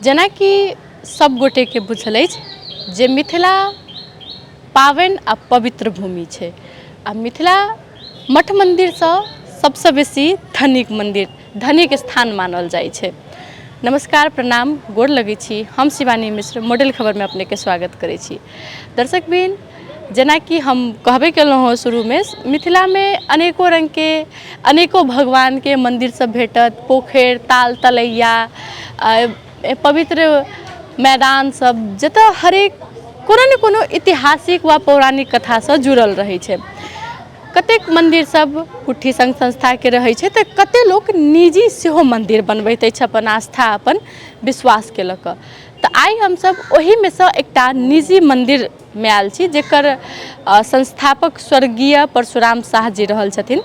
जेना कि सब गोटे के बुझल अछि जे मिथिला पावन आ पवित्र भूमि छै आ मिथिला मठ मंदिर से सबसे बेसी धनिक स्थान मानल जाइ छै। नमस्कार, प्रणाम, गोर लगै छी। हम शिवानी मिश्र मॉडल खबर में अपने के स्वागत करै छी। दर्शक बिन, जेना कि हम कहबे केलहुँ हँ शुरू में, मिथिला में अनेको रंग के अनेको भगवान के मंदिर सब भेटत। पोखरि, ताल, तलैया, पवित्र मैदान सब, जतऽ हरेक कोनो न कोनो ऐतिहासिक व पौराणिक कथा से जुड़ल रहै छै। कतेक मंदिर सब कुट्टी संघ संस्था के रहै छै तऽ कते लोक निजी सेहो मंदिर बनबैत अछि अपन आस्था, अपन विश्वास के लऽ कऽ। तऽ आइ हमसब ओही में से एकटा निजी मंदिर में आयल छी, जेकर संस्थापक स्वर्गीय परशुराम शाह जी रहल छथिन।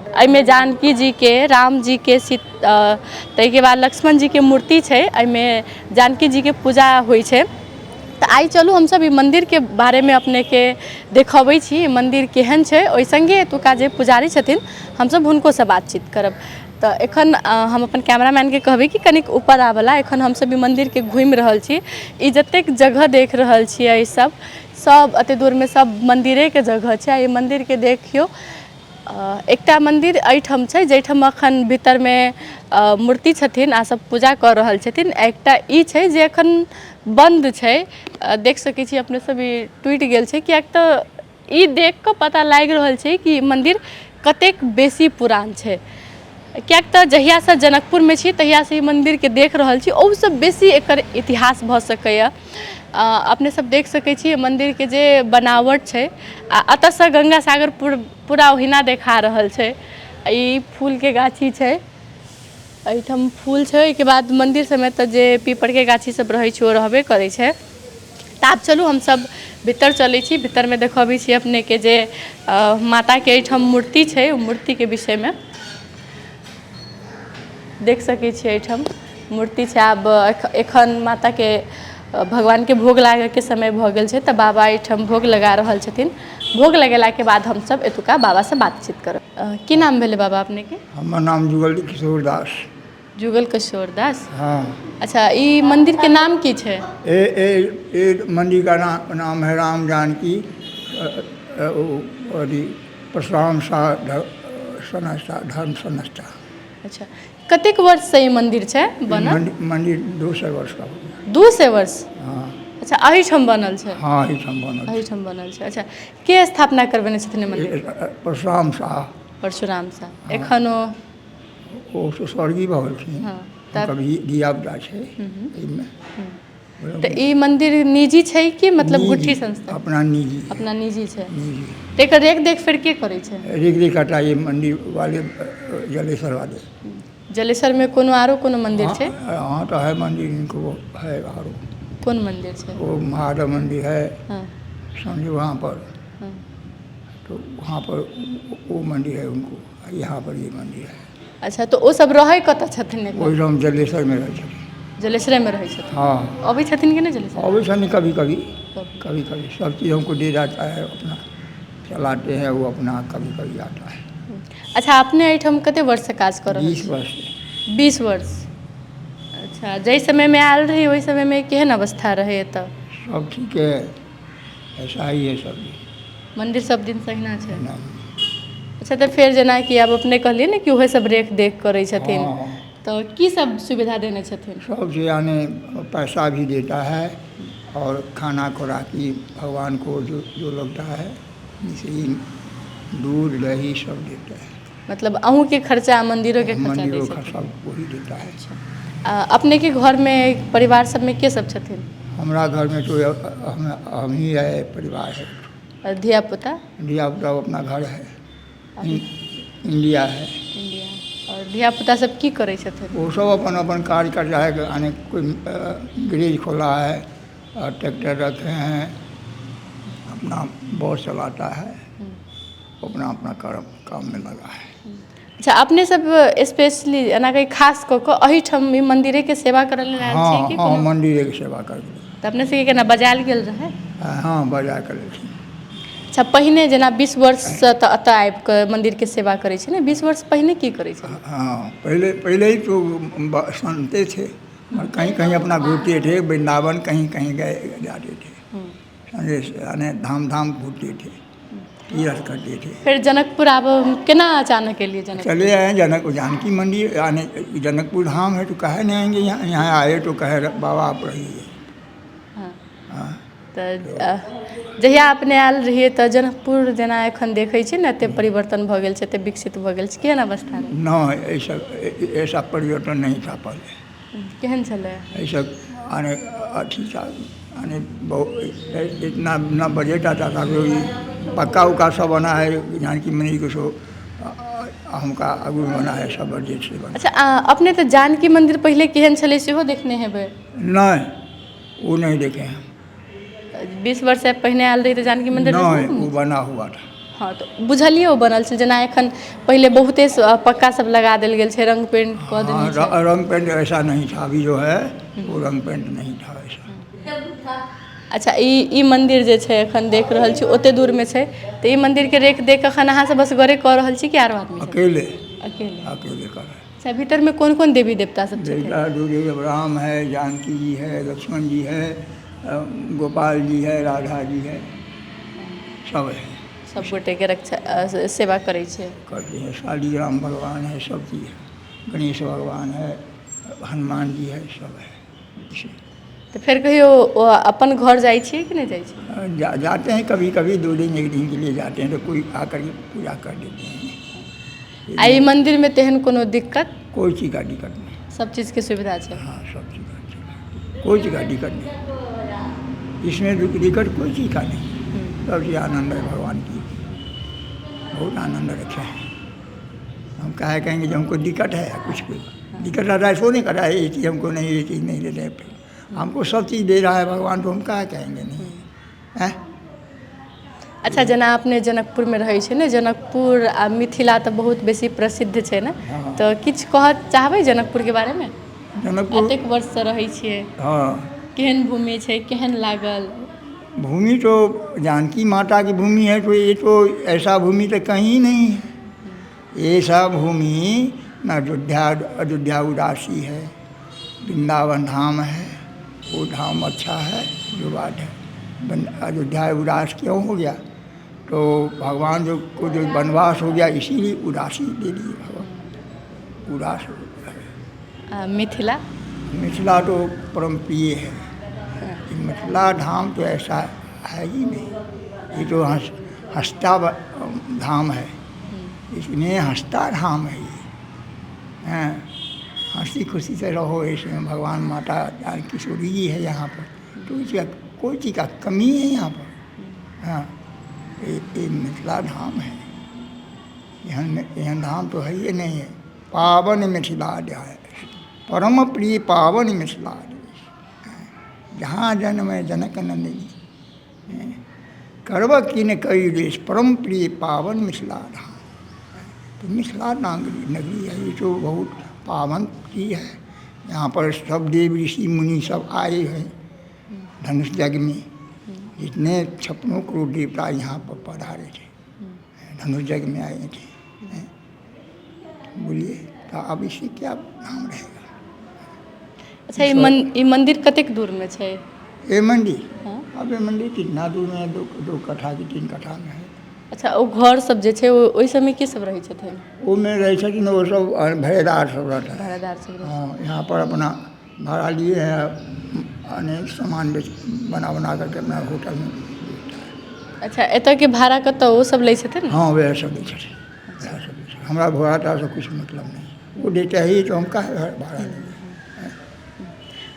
एहिमे जानकी जी के, राम जी के, ताहिके बाद लक्ष्मण जी के मूर्ति छै। एहिमे जानकी जी के पूजा होइ छै। तऽ आइ चलू हमसब ई मंदिर के बारे में अपने के देखबै छी, मंदिर केहन छै। ओहि संगे एतुका जे पुजारी छथिन, हमसब हुनको से बातचीत करब। तऽ एखन हम अपन कैमरामैन के कहबै कि कनिक ऊपर आबऽला। एखन हमसब ई मंदिर के घूमि रहल छी। ई जतेक जगह देख रहल छियै, सब एते दूर में सब मंदिरे के जगह छै। ई मंदिर के देखियो, एकटा मंदिर एहिठाम छै जाहिठाम अखन भीतर में मूर्ति छथिन आ सब पूजा कऽ रहल छथिन। एकटा ई छै जे एखन बंद छै। देख सकै छी अपने सब, ई टूटि गेल छै। कियाक तऽ ई देख कऽ पता लागि रहल छै कि मंदिर कतेक बेसी पुरान छै। कियाक तऽ जहिया से जनकपुर में छी तहिया से ई मंदिर के देख रहल छी। ओहूसँ बेसी एकर इतिहास भऽ सकैए। अपने सब देख सकै छी मंदिर के जे बनावट छै, आ एतऽ से गंगा सागर पूरा ओहिना देखा रहल छै। ई फूल के गाछी छै, एहिठाम फूल छै। ओहिके बाद मंदिर समेत तऽ जे पीपर के गाछी सब रहै छै ओ रहबे करै छै। तऽ आब चलू हमसब भीतर चलै छी। भीतर में देखबै छी अपने के जे माता के एहिठाम मूर्ति छै, ओ मूर्ति के विषय में देख सकै छी। एहिठाम मूर्ति छै। आब एखन माता के भगवान के भोग लागै के समय भऽ गेल छै, तऽ बाबा एहिठाम भोग लगा रहल छथिन। भोग लगेला के बाद हमसब एतुका बाबा से बातचीत करब। की नाम भेलै बाबा अपने के? हमर नाम जुगल किशोर दास। जुगल किशोर दास। हाँ। अच्छा, ई मंदिर के नाम की छै? मंदिर का नाम है राम जानकी परशुराम शाह धर्म संस्था। अच्छा, कतेक वर्ष से ई मंदिर छै बनल? मंदिर 200 वर्ष का हो गया। 200 वर्ष? हाँ। अच्छा, एहिठाम बनल छै? हाँ, एहिठाम बनल छै। अच्छा, के स्थापना करबेने छथिन मंदिर? परशुराम शाह। परशुराम शाह। हाँ। एखन ओ स्वर्गीय भऽ गेलखिन। हाँ, तब धियापुता छै एहिमे। तऽ ई मंदिर निजी छै कि मतलब गुट्ठी संस्था? अपना निजी। अपना निजी छै। निजी। तऽ एकर रेख देख फेर के करै छै? रेख हटा ये मंदिर वाले, जलेश्वर वाले। जलेसर में कोनो आरो कोनो मंदिर छै? हाँ, तो है मंदिर, इनको है आरो। कौन मंदिर छै? वो महादेव मंदिर है। हाँ। समझो वहाँ पर। हाँ। तो वहाँ पर वो मंदिर है उनको, यहाँ पर ये मंदिर है। अच्छा, तो वो सब रहै कतऽ छथिन? ओहिठाम जलेश्वर में रहै छथिन। जलेसरे में रहै छथिन? हाँ। अबै छथिन कि नहीं जलेसर? अबै छथिन कभी कभी। कभी कभी सब चीज़ हमको दे जाता है, अपना चलाते हैं वो अपना, कभी कभी आता है। अच्छा, अपने एहिठाम कते वर्ष से काज कर रहल छी? 20 वर्ष। 20 वर्ष। अच्छा, जै समय में आयल रही ओहि समय में केहन अवस्था रहे एतऽ? सब ठीक है, ऐसा ही है सब। मंदिर सब दिन सहिना छै? नहीं। अच्छा, तो फिर जेना कि आब अपने कहलिए ना कि ओहे सब रेख देख करै छथिन, हाँ। तो की सब सुविधा देने छथिन? सब से यानी पैसा भी देता है और खाना खुराकी भगवान को जो लगता है, जैसे दूध दही सब देता है। मतलब अहूँ के खर्चा, मंदिरों के खर्चा मंदिरों दै का छथिन? सब वही देता है। अपने के घर में परिवार सब में के सब छथिन? हमारा घर में तो हम ही है, परिवार है। और धिया पुता? धिया पुता अपना घर है, इंडिया है। इंडिया। और धिया पुता सब की करै छथिन? वो सब अपन अपन कार्य कर रहा है। यानी कोई गैरेज खोला है और ट्रैक्टर रखे हैं, अपना बॉस चलाता है, अपना अपना काम में लगा है। अच्छा, अपने सब स्पेशली एना कहीं खास कऽ कऽ एहिठाम ई मंदिरे के सेवा करऽ लेल आयल छी कि? हाँ, मंदिरे के सेवा कर। तऽ अपने सबके केना बजायल गेल रहै? हाँ, बजा कर लेथिन। अच्छा, पहिने जेना 20 वर्ष से तऽ एतऽ आबि कऽ मंदिर के सेवा करै छै ने, 20 वर्ष पहिने की करै छलै? हाँ, पहले ही तो संते थे, और कहीं कहीं अपना घूमते थे, वृंदावन कहीं कहीं गए जाते थे, संदेश यानी धाम धाम घूमते थे, तीर्थ करते थे। फिर जनकपुर आप केना अचानक के लिए जनकपुर? चले आए जानकी मंदिर, यानी जनकपुर धाम है तो कहे नहीं आएंगे, यहाँ आए तो कहे बाबा आप रहिए। हाँ हाँ, तऽ जहिया अपने आयल रहिए तऽ जनकपुर जेना एखन देखै छी ने, एते परिवर्तन भऽ गेल छै, एते विकसित भऽ गेल छै, केहन अवस्था रहै? न ऐसा परिवर्तन नहीं था पहले। केहन छलै? ऐसा आने अच्छी था, यानी बहुत इतना न बजट आता था, तो ये पक्का उक्का सब बना है जानकी मंदिर को, सो हमका आगू बना है सब बजट से बना। अच्छा अपने तऽ जानकी मंदिर पहिले केहन छलै सेहो देखने हेबै? नहीं, वो नहीं देखे हैं। 20 वर्ष से पहिने आयल रही तऽ जानकी मंदिर नहीं, वो बना हुआ था। हाँ तो बुझलिए वो बनल छै, जेना एखन पहिले बहुते पक्का सब लगा देल गेल छै, रंग पेंट कऽ देने छै। हाँ, रंग पेंट ऐसा नहीं था, अभी जो है वो रंग पेंट नहीं था ऐसा। अच्छा ई मंदिर जे छै एखन देख रहल छी ओते दूर में छै, तो ई मंदिर के रेख देख अखन अहाँ सब बस गरे कऽ रहल छी कि आरो आदमी सब? अकेले अकेले कर रहे। अच्छा भीतर में कौन कौन देवी देवता सब छै? देवता देवी राम है, जानकी जी है, लक्ष्मण जी है, गोपाल जी है, राधा जी है, सब है। सब गोटे के रक्षा सेवा करै छै, करते हैं। शालीग्राम भगवान है, सब चीज़ है, गणेश भगवान है, हनुमान जी है, सब है। तो फिर कहियो अपन घर जाइ छियै कि नहीं जाइ छियै? जाते हैं कभी कभी, 2 दिन 1 दिन के लिए जाते हैं, तो कोई आकर के पूजा कर देते हैं। आई मंदिर में तेहन कोनो दिक्कत? कोई चीज़ का दिक्कत नहीं, सब चीज़ के सुविधा है? हाँ सब चीज़ का, कोई चीज़ का दिक्कत नहीं, इसमें दिक्कत कोई चीज़ का नहीं। सब चीज़ आनंद है भगवान की, बहुत आनंद रखे हैं। हम कहे कहेंगे जो हमको दिक्कत है, कुछ दिक्कत रहता है सो नहीं कर रहा है, ये चीज़ हमको नहीं, ये चीज़ नहीं दे रहे, हमको सब चीज़ दे रहा है भगवान, तो हम क्या कहेंगे नहीं हैं। अच्छा जना अपने जनकपुर में रहै छै ने, जनकपुर आ मिथिला तऽ बहुत बेसी प्रसिद्ध छै ने, तो किछु कहऽ चाहबै जनकपुर के बारे में? जनकपुर एतेक वर्ष से रहै छियै, हाँ, केहन भूमि छै, केहन लागल? भूमि तो जानकी माता की भूमि है, तो ये तो ऐसा भूमि तो कहीं नहीं है। ऐसा भूमि न अयोध्या उदासी है, वृंदावन धाम है, वो धाम अच्छा है, जो बात है। अयोध्या उदास क्यों हो गया? तो भगवान को जो वनवास हो गया, इसीलिए उदासी दे दी भगवान, उदास हो गया। मिथिला तो परम प्रिय है। मिथिला धाम तो ऐसा है ही नहीं, ये तो हंसता धाम है, इसमें हंसता धाम है ये। हंसी खुशी से रहो, इसमें भगवान माता किशोरी जी है यहाँ पर, तो इसका कोई चीज़ का कमी है यहाँ पर। हाँ, ये मिथिला धाम है, यहाँ धाम तो है ये नहीं है। पावन मिथिला है, परम प्रिय पावन मिथिला, जहाँ जन्म है जनक नंदिनी, करब किन कई देश, परम प्रिय पावन मिथिला धाम। तो मिथिला नगरी है, ये तो बहुत पावन प्रिय है। यहाँ पर सब देव ऋषि मुनि सब आए हैं धनुष यज्ञ में, जितने 56 करोड़ देवता यहाँ पर पधारे थे, धनुष यज्ञ में आए थे। बोलिए तो अब इससे क्या नाम रहेगा? अच्छा ये मंदिर कतेक दूर में है? ये मंदिर, हाँ? अब ये मंदिर कितना दूर में है? 2 कट्ठा की 3 कट्ठा में है। अच्छा वो घर सब जे छै ओहि समय के सब रहै छथिन? वो में रहे छथिन, वो सब भाड़ेदार सब रहता है। भाड़ेदार सब? हाँ, यहाँ पर अपना भाड़ा लिए हैं, अनेक सामान बना करके अपना होटल में। अच्छा एतऽ के भाड़ा कतऽ वो सब लै छथिन? हाँ वह सब लै छथिन, वह सब लै छथिन। हमरा भाड़ा से कुछ मतलब नहीं, वो देते ही तो हम काहे भाड़ा लेंगे।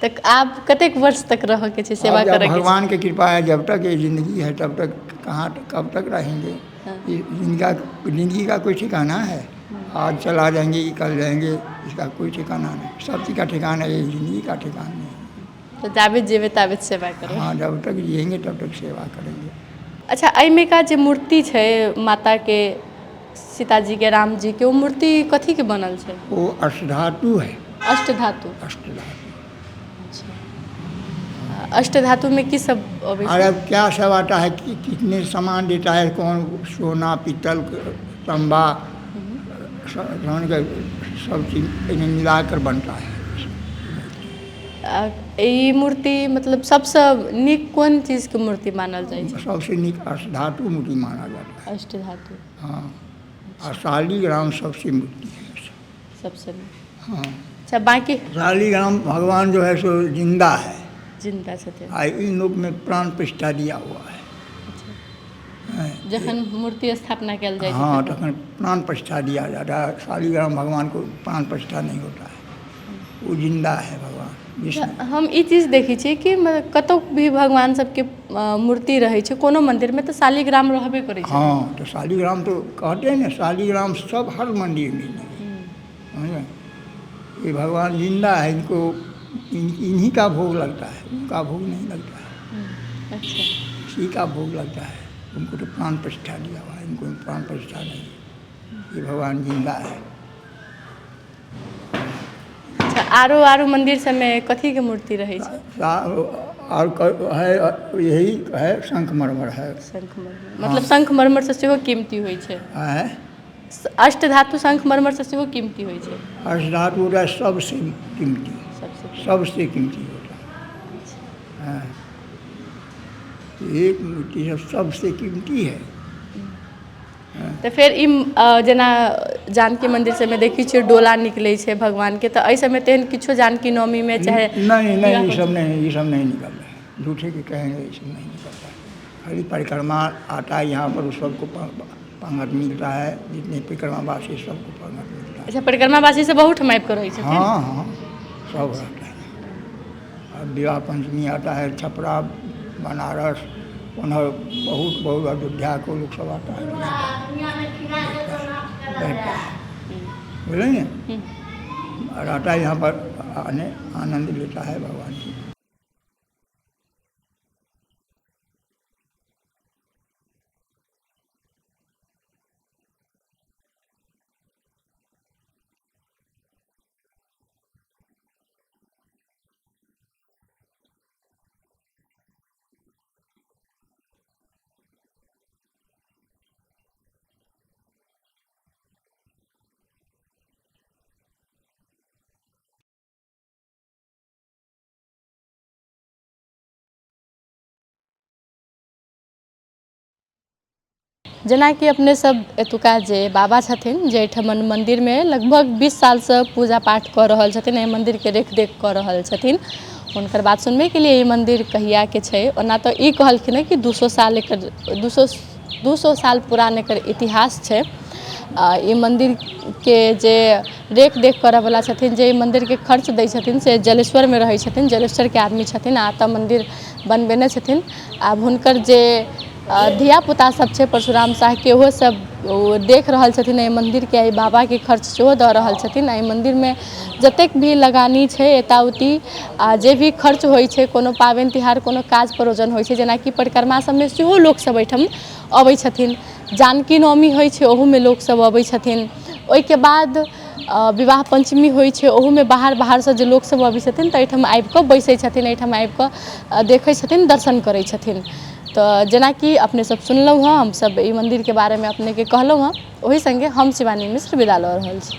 तक आप कतेक वर्ष तक रह के छै सेवा करे के? भगवान की कृपा है, जब तक ये ज़िंदगी है तब तक कब तक रहेंगे। जिंदगी का कोई ठिकाना है? आज चला जाएंगे, कल जाएंगे, इसका कोई ठिकाना नहीं। सब चीज़ का ठिकाना है, ज़िंदगी का ठिकाना नहीं। तो जावेद जेबे तावेद सेवा करें। हाँ, जब तक जिएंगे तब तक सेवा करेंगे। अच्छा एहिमे का जो मूर्ति है माता के, सीताजी के, राम जी के, वो मूर्ति कथी के बनल है? वो अष्टधातु है। अष्टधातु? अष्टधातु। अष्टधातु में किस सब? अरे क्या सब आता है, कितने सामान देता है, कौन सोना पीतल तांबा सब चीज़ इन्हें मिलाकर बनता है। ई मूर्ति मतलब सबसे नीक कोन चीज के मूर्ति मानल जाइ छै? सबसे नीक अष्टधातु मूर्ति माना जाता है। अष्टधातु हाँ, और शालीग्राम सबसे मूर्ति है। सबसे नीक। हाँ, अच्छा, बाकी शालीग्राम भगवान जो है सो जिंदा है, जिंदा छथिन। इन लोक में प्राण प्रतिष्ठा दिया हुआ है। जखन मूर्ति स्थापना कयल जाइ छै हाँ, तखन? तखन प्राण प्रतिष्ठा दिया जाता है। शालीग्राम भगवान को प्राण प्रतिष्ठा नहीं होता है, वो जिंदा है भगवान। हम ई चीज देखै छी कि कतौ भी भगवान सबके मूर्ति रहै छै कोनो मंदिर में तो शालीग्राम रहबे करै छै। हाँ, तो शालीग्राम तो कहते हैं ना, शालीग्राम सब हर मंदिर में नहीं। ये भगवान जिंदा है, इनको इन्हीं का भोग लगता है, उनका भोग नहीं लगता है। अच्छा, इसी का भोग लगता है। उनको तो प्राण प्रतिष्ठा दिया हुआ है, इनको प्राण प्रतिष्ठा नहीं। ये भगवान जिंदा है। अच्छा, आरो मंदिर सब में कथी के मूर्ति रहै छै? और है, यही है, शंखमरमर है। शंखमरमर मतलब शंखमरमर से सेहो कीमती होइ छै? है, अष्टधातु शंखमरमर से सेहो कीमती होइ छै? अष्टधातु होता है सबसे कीमती, सबसे कीमती होता है। हाँ, एक मूर्ति सबसे कीमती है। तो फिर ई जेना जानकी मंदिर से में देखी छियै डोला निकले छै भगवान के, तो एहि समय तेहन किछो जानकी नवमी में चाहे नहीं, ये सब नहीं निकल रहा है। झूठे के कहेंगे, ये सब नहीं निकल रहा है। खाली परिक्रमा आता है यहाँ पर, उस सबको पंगत मिलता है, जितने परिक्रमावासी सबको पंगत मिलता है। अच्छा, परिक्रमावासी से बहुत माइप कर रही है? हाँ हाँ, सब रहता है। अब विवाह पंचमी आता है, छपरा, बनारस, पुनः बहुत अयोध्या को लोग सब आता है, बैठता है, बोलेंगे और आता है यहाँ पर आने आनंद लेता है भगवान की। जेना कि अपने सब एतुका जे बाबा छथिन जे एठमन मंदिर में लगभग 20 साल से पूजा पाठ कर रहल छथिन, एहि मंदिर के रेख कर रहल छथिन, हुनकर बात सुनबे के लिए ई मंदिर कहिया के छै। ओना तो ई कहलखिन है कि 200 साल पुरान एकर इतिहास छै। ई मंदिर के जे रेख करऽ वाला छथिन, जे मंदिर के खर्च दै छथिन से जलेश्वर में रहै छथिन, जलेश्वर के आदमी छथिन, आतऽ मंदिर बनबेने छथिन। आब हुनकर जे धिया पुता सब छै परशुराम शाह के, ओहो सब देख रहल छथिन एहि मंदिर के, बाबा के खर्च सेहो दऽ रहल छथिन। एहि मंदिर में जतेक भी लगानी छै एताउती जे भी खर्च होइ छै, कोनो पाबनि तिहार कोनो काज परोजन होइ छै, जेना कि परिक्रमा सब में सेहो लोक सब एहिठाम अबै छथिन, जानकी नवमी होइ छै ओहू में लोक सब अबै छथिन। ओहिके बाद विवाह पंचमी होइ छै, ओहू में बाहर से जे लोक सब अबै छथिन तऽ एहिठाम आबि कऽ बैसै छथिन, एहिठाम आबि कऽ देखै छथिन, दर्शन करै छथिन। तो जेना कि अपने सब सुनलहुँ हँ, हम सब ई मंदिर के बारे में अपने के कहलहुँ हँ, वही संगे हम शिवानी मिश्र विदा लऽ रहल छी।